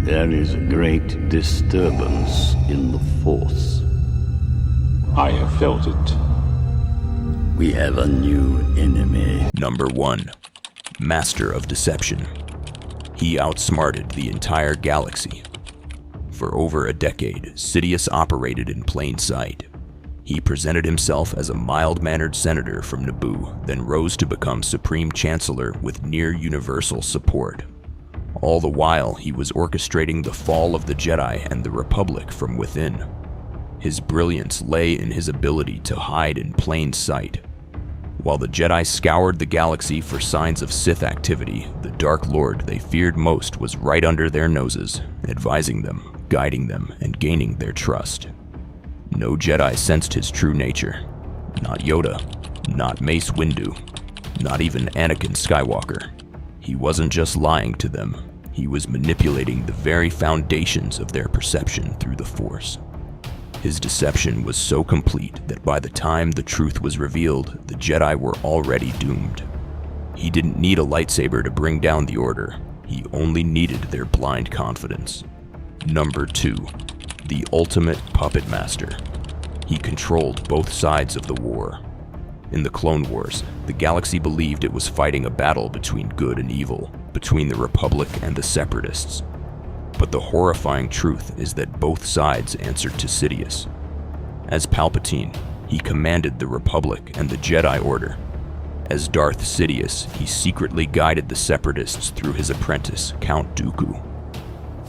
There is a great disturbance in the Force. I have felt it. We have a new enemy. Number 1. Master of Deception. He outsmarted the entire galaxy. For over a decade, Sidious operated in plain sight. He presented himself as a mild-mannered senator from Naboo, then rose to become Supreme Chancellor with near-universal support. All the while, he was orchestrating the fall of the Jedi and the Republic from within. His brilliance lay in his ability to hide in plain sight. While the Jedi scoured the galaxy for signs of Sith activity, the Dark Lord they feared most was right under their noses, advising them, guiding them, and gaining their trust. No Jedi sensed his true nature. Not Yoda, not Mace Windu, not even Anakin Skywalker. He wasn't just lying to them, he was manipulating the very foundations of their perception through the Force. His deception was so complete that by the time the truth was revealed, the Jedi were already doomed. He didn't need a lightsaber to bring down the Order, he only needed their blind confidence. Number 2. The ultimate puppet master. He controlled both sides of the war. In the Clone Wars, the galaxy believed it was fighting a battle between good and evil, between the Republic and the Separatists. But the horrifying truth is that both sides answered to Sidious. As Palpatine, he commanded the Republic and the Jedi Order. As Darth Sidious, he secretly guided the Separatists through his apprentice, Count Dooku.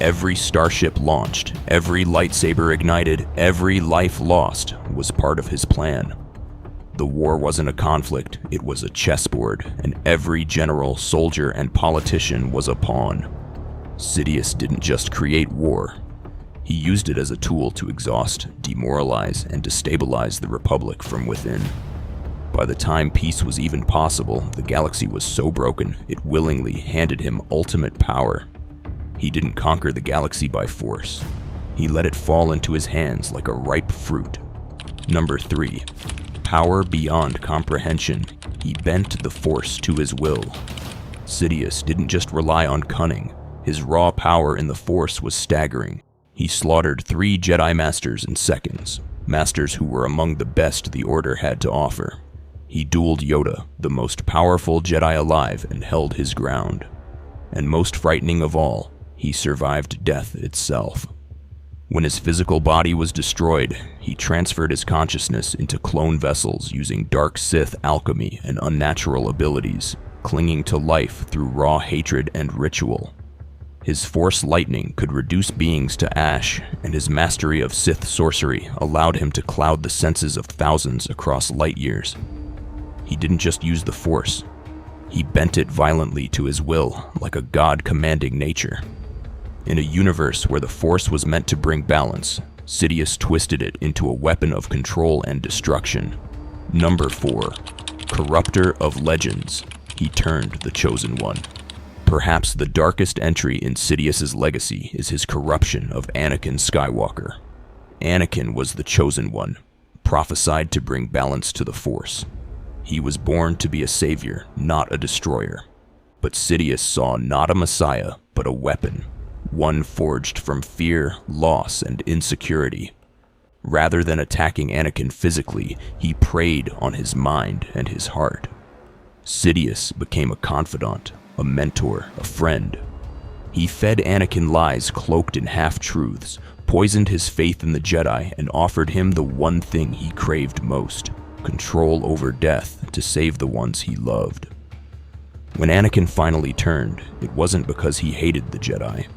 Every starship launched, every lightsaber ignited, every life lost was part of his plan. The war wasn't a conflict, it was a chessboard, and every general, soldier, and politician was a pawn. Sidious didn't just create war. He used it as a tool to exhaust, demoralize, and destabilize the Republic from within. By the time peace was even possible, the galaxy was so broken, it willingly handed him ultimate power. He didn't conquer the galaxy by force. He let it fall into his hands like a ripe fruit. Number 3. Power beyond comprehension. He bent the Force to his will. Sidious didn't just rely on cunning. His raw power in the Force was staggering. He slaughtered 3 Jedi Masters in seconds, masters who were among the best the Order had to offer. He dueled Yoda, the most powerful Jedi alive, and held his ground. And most frightening of all, he survived death itself. When his physical body was destroyed, he transferred his consciousness into clone vessels using dark Sith alchemy and unnatural abilities, clinging to life through raw hatred and ritual. His Force lightning could reduce beings to ash, and his mastery of Sith sorcery allowed him to cloud the senses of thousands across light years. He didn't just use the Force, he bent it violently to his will, like a god commanding nature. In a universe where the Force was meant to bring balance, Sidious twisted it into a weapon of control and destruction. Number 4. Corrupter of Legends. He turned the Chosen One. Perhaps the darkest entry in Sidious's legacy is his corruption of Anakin Skywalker. Anakin was the Chosen One, prophesied to bring balance to the Force. He was born to be a savior, not a destroyer. But Sidious saw not a messiah, but a weapon. One forged from fear, loss, and insecurity. Rather than attacking Anakin physically, he preyed on his mind and his heart. Sidious became a confidant, a mentor, a friend. He fed Anakin lies cloaked in half-truths, poisoned his faith in the Jedi, and offered him the one thing he craved most: control over death to save the ones he loved. When Anakin finally turned, it wasn't because he hated the Jedi.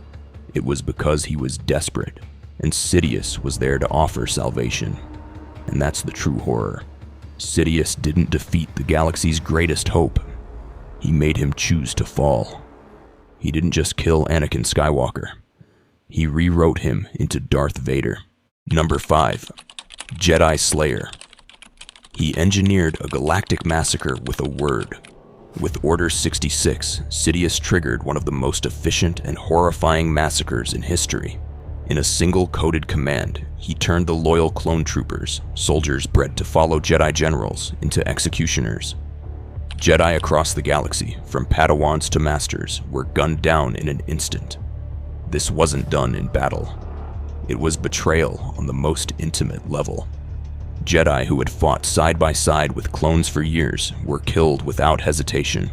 It was because he was desperate, and Sidious was there to offer salvation. And that's the true horror. Sidious didn't defeat the galaxy's greatest hope. He made him choose to fall. He didn't just kill Anakin Skywalker. He rewrote him into Darth Vader. Number 5. Jedi Slayer. He engineered a galactic massacre with a word. With Order 66, Sidious triggered one of the most efficient and horrifying massacres in history. In a single coded command, he turned the loyal clone troopers, soldiers bred to follow Jedi generals, into executioners. Jedi across the galaxy, from Padawans to Masters, were gunned down in an instant. this wasn't done in battle. It was betrayal on the most intimate level. Jedi who had fought side by side with clones for years were killed without hesitation.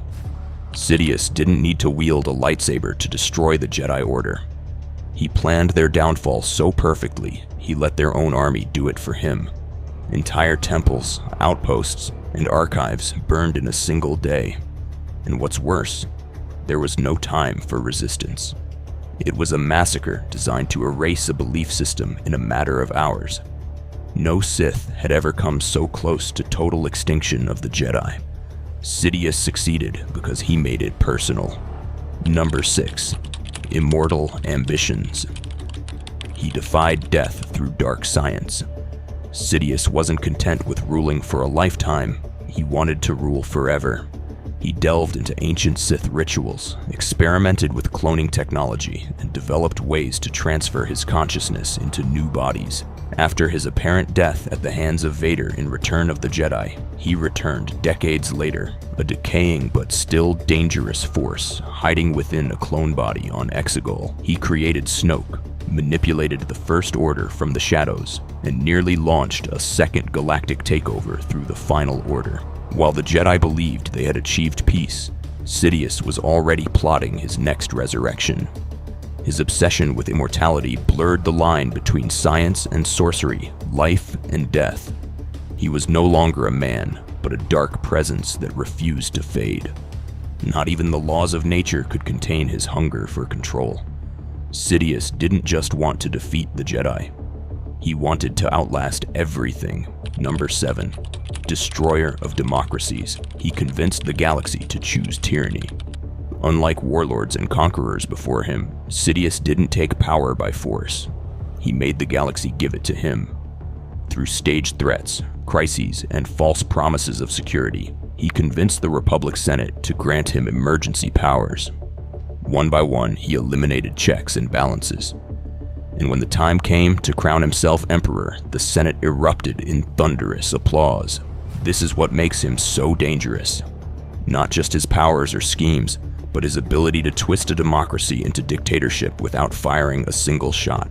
Sidious didn't need to wield a lightsaber to destroy the Jedi Order. He planned their downfall so perfectly, he let their own army do it for him. Entire temples, outposts, and archives burned in a single day. And what's worse, there was no time for resistance. It was a massacre designed to erase a belief system in a matter of hours. No Sith had ever come so close to total extinction of the Jedi. Sidious succeeded because he made it personal. Number 6. Immortal ambitions. He defied death through dark science. Sidious wasn't content with ruling for a lifetime, he wanted to rule forever. He delved into ancient Sith rituals, experimented with cloning technology, and developed ways to transfer his consciousness into new bodies. After his apparent death at the hands of Vader in Return of the Jedi, he returned decades later, a decaying but still dangerous force hiding within a clone body on Exegol. He created Snoke, manipulated the First Order from the shadows, and nearly launched a second galactic takeover through the Final Order. While the Jedi believed they had achieved peace, Sidious was already plotting his next resurrection. His obsession with immortality blurred the line between science and sorcery, life and death. He was no longer a man, but a dark presence that refused to fade. Not even the laws of nature could contain his hunger for control. Sidious didn't just want to defeat the Jedi. He wanted to outlast everything. Number 7. Destroyer of democracies. He convinced the galaxy to choose tyranny. Unlike warlords and conquerors before him, Sidious didn't take power by force. He made the galaxy give it to him. Through staged threats, crises, and false promises of security, he convinced the Republic Senate to grant him emergency powers. One by one, he eliminated checks and balances. And when the time came to crown himself emperor, the Senate erupted in thunderous applause. This is what makes him so dangerous. Not just his powers or schemes, but his ability to twist a democracy into dictatorship without firing a single shot.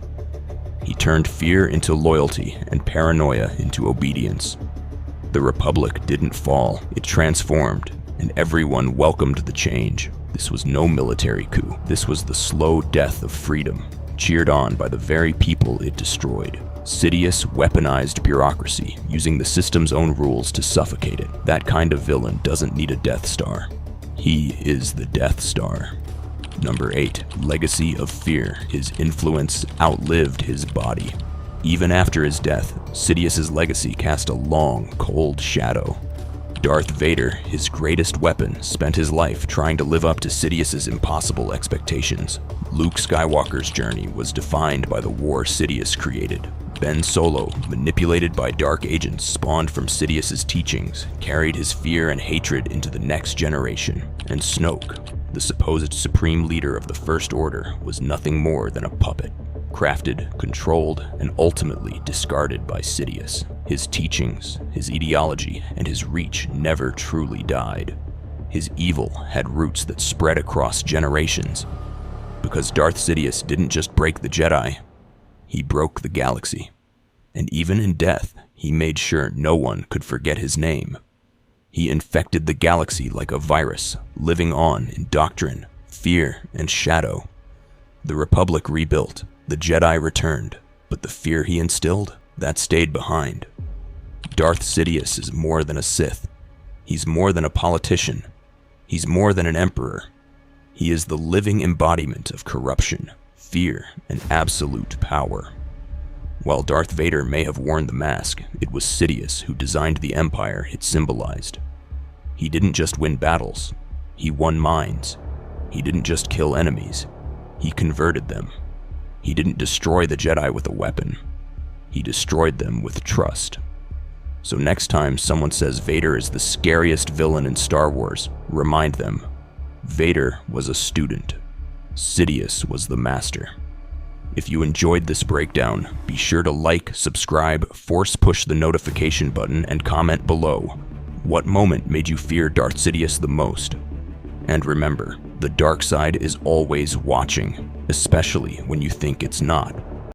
He turned fear into loyalty and paranoia into obedience. The Republic didn't fall, it transformed, and everyone welcomed the change. This was no military coup. This was the slow death of freedom, cheered on by the very people it destroyed. Sidious weaponized bureaucracy, using the system's own rules to suffocate it. That kind of villain doesn't need a Death Star. He is the Death Star. Number 8. Legacy of fear. His influence outlived his body. Even after his death, Sidious's legacy cast a long, cold shadow. Darth Vader, his greatest weapon, spent his life trying to live up to Sidious's impossible expectations. Luke Skywalker's journey was defined by the war Sidious created. Ben Solo, manipulated by dark agents spawned from Sidious's teachings, carried his fear and hatred into the next generation. And Snoke, the supposed supreme leader of the First Order, was nothing more than a puppet, crafted, controlled, and ultimately discarded by Sidious. His teachings, his ideology, and his reach never truly died. His evil had roots that spread across generations. Because Darth Sidious didn't just break the Jedi, he broke the galaxy. And even in death, he made sure no one could forget his name. He infected the galaxy like a virus, living on in doctrine, fear, and shadow. The Republic rebuilt, the Jedi returned, but the fear he instilled, that stayed behind. Darth Sidious is more than a Sith. He's more than a politician. He's more than an emperor. He is the living embodiment of corruption, fear, and absolute power. While Darth Vader may have worn the mask, it was Sidious who designed the empire it symbolized. He didn't just win battles, he won minds. He didn't just kill enemies, he converted them. He didn't destroy the Jedi with a weapon, he destroyed them with trust. So next time someone says Vader is the scariest villain in Star Wars, remind them, Vader was a student. Sidious was the master. If you enjoyed this breakdown, be sure to like, subscribe, force push the notification button, and comment below. What moment made you fear Darth Sidious the most? And remember, the dark side is always watching, especially when you think it's not.